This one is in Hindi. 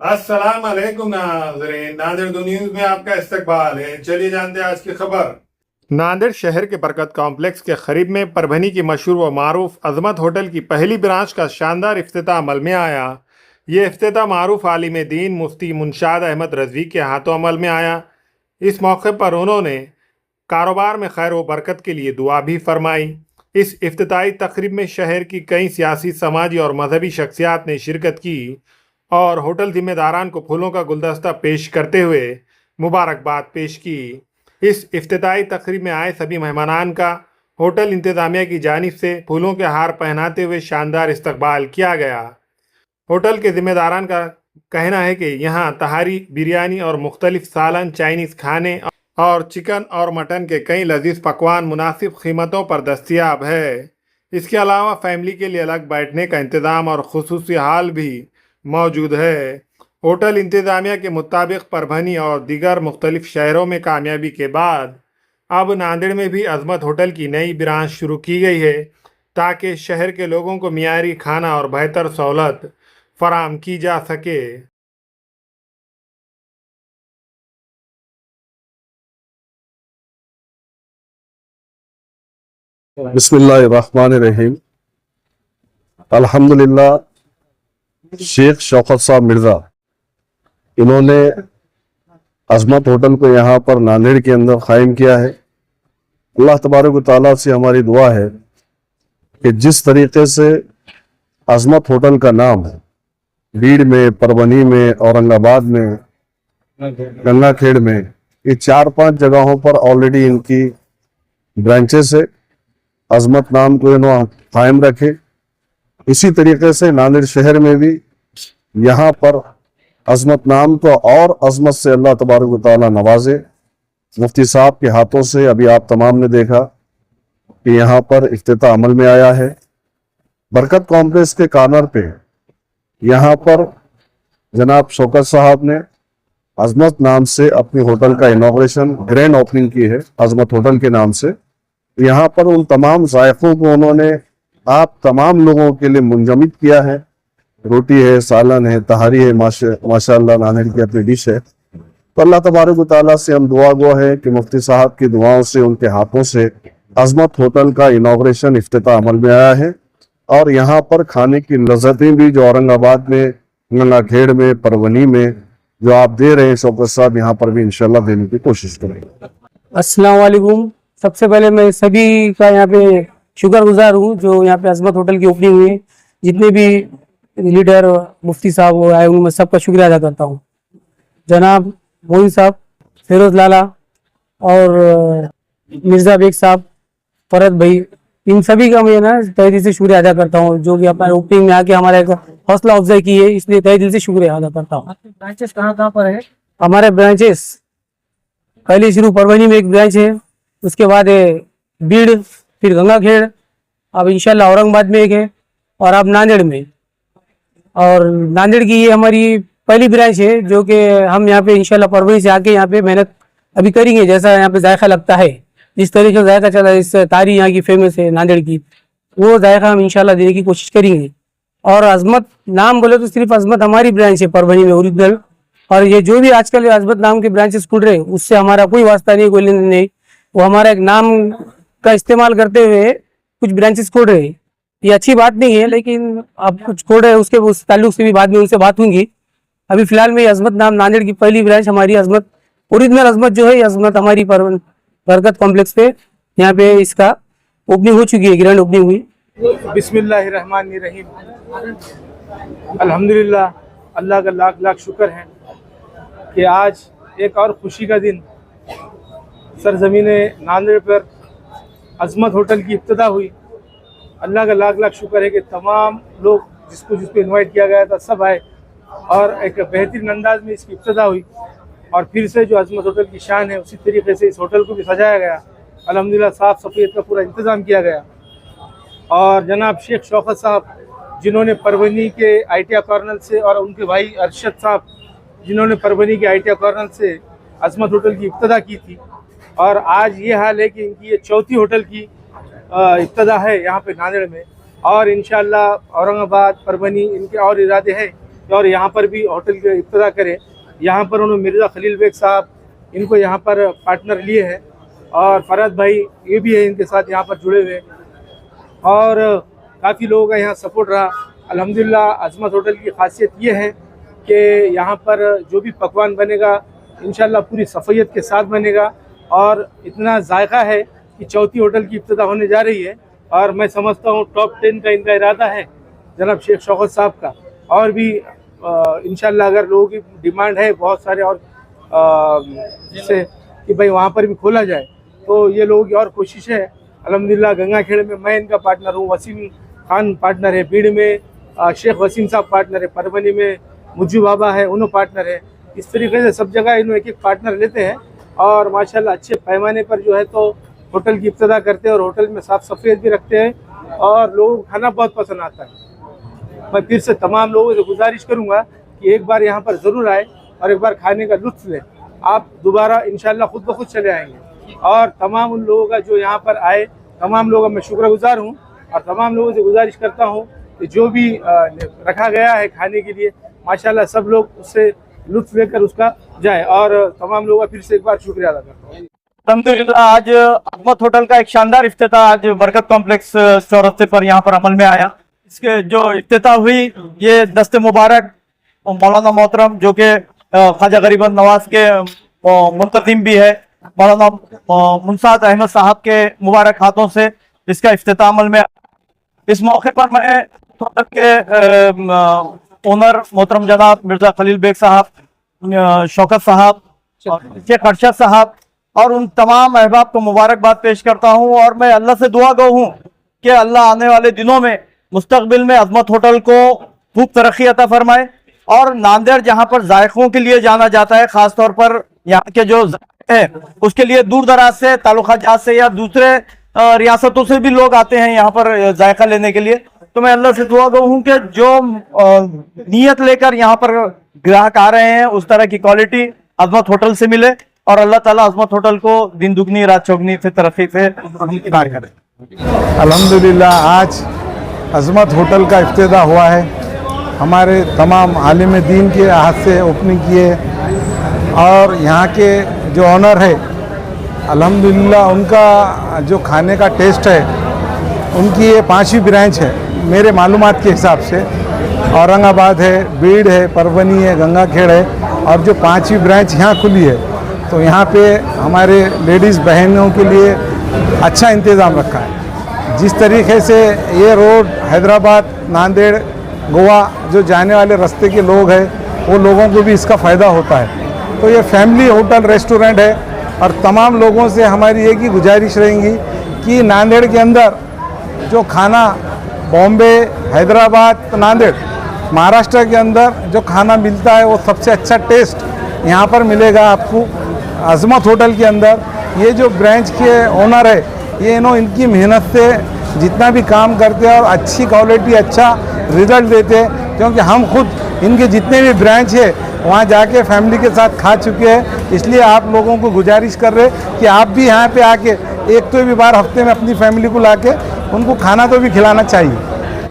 अस्सलाम वालेकुम नाज़रीन, नांदेड़ न्यूज में आपका इस्तकबाल है। चलिए जानते हैं आज की खबर। नांदेड़ शहर के बरकत कॉम्प्लेक्स के करीब में परभनी की मशहूर व मारूफ अजमत होटल की पहली ब्रांच का शानदार इफ्तिताह अमल में आया। ये इफ्तिताह मारूफ आलिम दीन मुफ्ती मुनशाद अहमद रजवी के हाथों अमल में आया। इस मौके पर उन्होंने कारोबार में खैर व बरकत के लिए दुआ भी फरमाई। इस इफ्तिताही तकरीब में शहर की कई सियासी, समाजी और मजहबी शख्सियात ने शिरकत की और होटल जिम्मेदारान को फूलों का गुलदस्ता पेश करते हुए मुबारकबाद पेश की। इस इफ्तिताही तकरीब में आए सभी मेहमानान का होटल इंतज़ामिया की जानिब से फूलों के हार पहनाते हुए शानदार इस्तकबाल किया गया। होटल के जिम्मेदारान का कहना है कि यहाँ तहारी, बिरयानी और मुख्तलिफ सालन, चाइनीज़ खाने और चिकन और मटन के कई लजीज पकवान मुनासिब कीमतों पर दस्तयाब है। इसके अलावा फैमिली के लिए अलग बैठने का इंतज़ाम और खुसूसी हाल भी मौजूद है। होटल इंतज़ामिया के मुताबिक परभनी और दीगर मुख्तलिफ शहरों में कामयाबी के बाद अब नांदेड़ में भी अजमत होटल की नई ब्रांच शुरू की गई है, ताकि शहर के लोगों को मियारी खाना और बेहतर सहूलत फराम की जा सके। बिस्मिल्लाहिर्रहमानिर्रहीम। अल्हम्दुलिल्लाह, शेख शौकत साहब मिर्ज़ा इन्होंने अजमत होटल को यहाँ पर नांदेड़ के अंदर कायम किया है। अल्लाह तबारक व तआला से हमारी दुआ है कि जिस तरीके से अजमत होटल का नाम है बीड़ में, परभनी में, औरंगाबाद में, गंगाखेड़ में, ये 4-5 जगहों पर ऑलरेडी इनकी ब्रांचेस है। अजमत नाम को इन्होंने कायम रखे। इसी तरीके से नांदेड़ शहर में भी यहाँ पर अजमत नाम को और अजमत से अल्लाह तबारक व तआला नवाजे। मुफ्ती साहब के हाथों से अभी आप तमाम ने देखा कि यहाँ पर इफ्तिताह अमल में आया है। बरकत कॉम्प्लेक्स के कॉर्नर पे यहाँ पर जनाब शौकत साहब ने अजमत नाम से अपनी होटल का इनॉग्रेशन, ग्रैंड ओपनिंग की है अजमत होटल के नाम से। यहाँ पर उन तमाम जायकों को उन्होंने आप तमाम लोगों के लिए मुंजमद किया है। रोटी है, सालन है, तहारी है, माशाअल्लाह नांदेड़ की अपनी डिश है। तो अल्लाह तबारक व तआला से हम दुआ गो है कि मुफ्ती साहब की दुआओं से, उनके हाथों से अजमत होटल का इनॉग्रेशन, इफ्तिताह अमल में आया है। और यहाँ पर खाने की लज़्ज़तें भी जो औरंगाबाद में, गंगाखेड़ में, परभनी में जो आप दे रहे हैं शौकत साहब, यहाँ पर भी इंशाल्लाह देने की कोशिश करेंगे। अस्सलाम वालेकुम। सबसे पहले मैं सभी का यहाँ पे शुक्रगुजार हूँ जो यहाँ पे अजमत होटल की ओपनिंग हुई है। जितने भी लीडर, मुफ्ती साहब आए हुए, मैं सबका शुक्रिया अदा करता हूँ। जनाब मोइन साहब, फिरोज लाला और मिर्ज़ा बेग साहब, फरद भाई, इन सभी का मैं ना तहे दिल से शुक्रिया अदा करता हूँ जो कि अपने ओपनिंग में आके हमारा एक हौसला अफजाई की है, इसलिए तहे दिल से शुक्रिया अदा करता हूँ। ब्रांचेस कहाँ पर है? हमारे ब्रांचेस पहले शुरू परभनी में एक ब्रांच है, उसके बाद बीड़, फिर गंगाखेड़, अब इंशाल्लाह औरंगाबाद में एक है और अब नांदेड़ में। और नांदेड़ की ये हमारी पहली ब्रांच है जो कि हम यहाँ पे इंशाल्लाह परभनी से आके यहाँ पे मेहनत अभी करेंगे। जैसा यहाँ पे जायका लगता है, जिस तरीके से जायका चला, इस तारी यहाँ की फेमस है नांदेड़ की, वो जायका हम इंशाल्लाह देने की कोशिश करेंगे। और अजमत नाम बोले तो सिर्फ अजमत हमारी ब्रांच है परभनी में ओरिजिनल, और ये जो भी आजकल अजमत नाम के ब्रांचेस खुल रहे हैं उससे हमारा कोई वास्ता नहीं, कोई लेन नहीं। वो हमारा एक नाम का इस्तेमाल करते हुए कुछ ब्रांचेस खोल रहे हैं, ये अच्छी बात नहीं है, लेकिन आप कुछ खोल रहे हैं उसके उस ताल्लुक से भी बाद में उनसे बात होंगी। अभी फिलहाल में अजमत नाम नांदेड़ की पहली ब्रांच हमारी अजमत, ओरिजिनल अजमत जो है ये अजमत हमारी बरकत कॉम्प्लेक्स पे यहाँ पे इसका ओपनिंग हो चुकी है, ग्रैंड ओपनिंग हुई। बिस्मिल्लाहिर्रहमानिर्रहीम। अल्हम्दुलिल्लाह, अल्लाह का लाख लाख शुक्र है कि आज एक और खुशी का दिन सरजमीन नांदेड़ पर अजमत होटल की इब्तिदा हुई। अल्लाह का लाख लाख शुक्र है कि तमाम लोग जिसको इनवाइट किया गया था सब आए और एक बेहतरीन अंदाज में इसकी इब्तिदा हुई। और फिर से जो अजमत होटल की शान है उसी तरीके से इस होटल को भी सजाया गया। अल्हम्दुलिल्लाह, साफ़ सफ़ेद का पूरा इंतज़ाम किया गया। और जनाब शेख शौकत साहब जिन्होंने परभनी के ITI कॉर्नर से, और उनके भाई अरशद साहब जिन्होंने परभनी के ITI कॉर्नर से अजमत होटल की इब्तिदा की थी, और आज ये हाल है कि इनकी ये चौथी होटल की इब्तिदा है यहाँ पे नांदेड़ में। और इंशाअल्लाह औरंगाबाद, परभनी, इनके और इरादे हैं और यहाँ पर भी होटल के इब्तिदा करें। यहाँ पर उन्होंने मिर्ज़ा खलील बेग साहब इनको यहाँ पर पार्टनर लिए हैं और फरहत भाई ये भी है इनके साथ यहाँ पर जुड़े हुए, और काफ़ी लोगों का यहाँ सपोर्ट रहा। अल्हम्दुलिल्लाह अज़मत होटल की खासियत ये है कि यहाँ पर जो भी पकवान बनेगा इंशाल्लाह पूरी सफ़ैयत के साथ बनेगा, और इतना जायका है कि चौथी होटल की इब्तिदा होने जा रही है, और मैं समझता हूँ टॉप 10 का इनका इरादा है जनाब शेख शौकत साहब का। और भी इंशाल्लाह अगर लोगों की डिमांड है बहुत सारे और जिससे कि भाई वहाँ पर भी खोला जाए, तो ये लोगों की और कोशिश है। अल्हम्दुलिल्लाह गंगाखेड़ में मैं इनका पार्टनर हूँ, वसीम खान पार्टनर है, बीड़ में शेख वसीम साहब पार्टनर है, परभनी में मुज्जू बाबा है उन्होंने पार्टनर है। इस तरीके से सब जगह इन्होंने एक एक पार्टनर लेते हैं और माशाल्लाह अच्छे पैमाने पर जो है तो होटल की इब्तिदा करते हैं, और होटल में साफ़ सफाई भी रखते हैं और लोगों को खाना बहुत पसंद आता है। मैं फिर से तमाम लोगों से गुजारिश करूंगा कि एक बार यहाँ पर ज़रूर आए और एक बार खाने का लुत्फ़ लें, आप दोबारा इंशाल्लाह खुद ब खुद चले आएंगे। और तमाम उन लोगों का जो यहाँ पर आए, तमाम लोगों का मैं शुक्रगुजार हूँ, और तमाम लोगों से गुजारिश करता हूँ कि जो भी रखा गया है खाने के लिए माशाल्लाह सब लोग उससे लुत्फ़ लेकर उसका जाए, और तमाम लोगों का फिर से एक बार शुक्रिया अदा करता हूँ। अल्हम्दुलिल्लाह आज अज़मत होटल का एक शानदार इफ्तिताह आज बरकत कॉम्प्लेक्स चौरस्ते पर यहाँ पर अमल में आया। इसके जो इफ्तिताह हुई ये दस्ते मुबारक मौलाना मोहतरम जो कि ख्वाजा गरीबन नवाज के मुंतज़िम भी है, मौलाना मुंसाद अहमद साहब के मुबारक हाथों से इसका इफ्तिताह अमल में। इस मौके पर मैं होटल के ओनर मोहतरम जनाब मिर्ज़ा खलील बेग साहब, शौकत साहब और शेख अरशद साहब और उन तमाम अहबाब को मुबारकबाद पेश करता हूँ, और मैं अल्लाह से दुआ गो हूँ कि अल्लाह आने वाले दिनों में मुस्तकबिल में अज़मत होटल को खूब तरक्की अता फरमाए, और नांदेड़ जहाँ पर जायकों के लिए जाना जाता है, ख़ास तौर पर यहाँ के जो है उसके लिए दूर दराज से ताल्लुकात से या दूसरे रियासतों से भी लोग आते हैं यहाँ पर जायका लेने के लिए। तो मैं अल्लाह से दुआ गो हूँ कि जो नीयत लेकर यहाँ पर ग्राहक आ रहे हैं उस तरह की क्वालिटी अज़मत होटल से मिले, और अल्लाह ताला अज़मत होटल को दिन दुगनी रात चौगनी से तरक्की से हमकिनार करे। अल्हम्दुलिल्लाह आज अज़मत होटल का इफ्तिताह हुआ है। हमारे तमाम आलिम दीन के हाथ से ओपनिंग किए, और यहाँ के जो ऑनर है अल्हम्दुलिल्लाह उनका जो खाने का टेस्ट है, उनकी ये 5वीं ब्रांच है मेरे मालूमात के हिसाब से। औरंगाबाद है, बीड़ है, परभनी है, गंगाखेड़ है, और जो 5वीं ब्रांच यहाँ खुली है, तो यहाँ पे हमारे लेडीज़ बहनों के लिए अच्छा इंतज़ाम रखा है। जिस तरीके से ये रोड हैदराबाद, नांदेड़, गोवा जो जाने वाले रास्ते के लोग हैं वो लोगों को भी इसका फ़ायदा होता है। तो ये फैमिली होटल रेस्टोरेंट है, और तमाम लोगों से हमारी एक ही गुजारिश रहेगी कि नांदेड़ के अंदर जो खाना बॉम्बे, हैदराबाद, नांदेड़, महाराष्ट्र के अंदर जो खाना मिलता है वो सबसे अच्छा टेस्ट यहाँ पर मिलेगा आपको अज़मत होटल के अंदर। ये जो ब्रांच के ओनर है ये इनकी मेहनत से जितना भी काम करते हैं और अच्छी क्वालिटी, अच्छा रिज़ल्ट देते हैं, क्योंकि हम खुद इनके जितने भी ब्रांच है वहाँ जाके फैमिली के साथ खा चुके हैं। इसलिए आप लोगों को गुजारिश कर रहे कि आप भी यहाँ पे आके एक तो भी बार हफ्ते में अपनी फैमिली को लाके उनको खाना तो भी खिलाना चाहिए।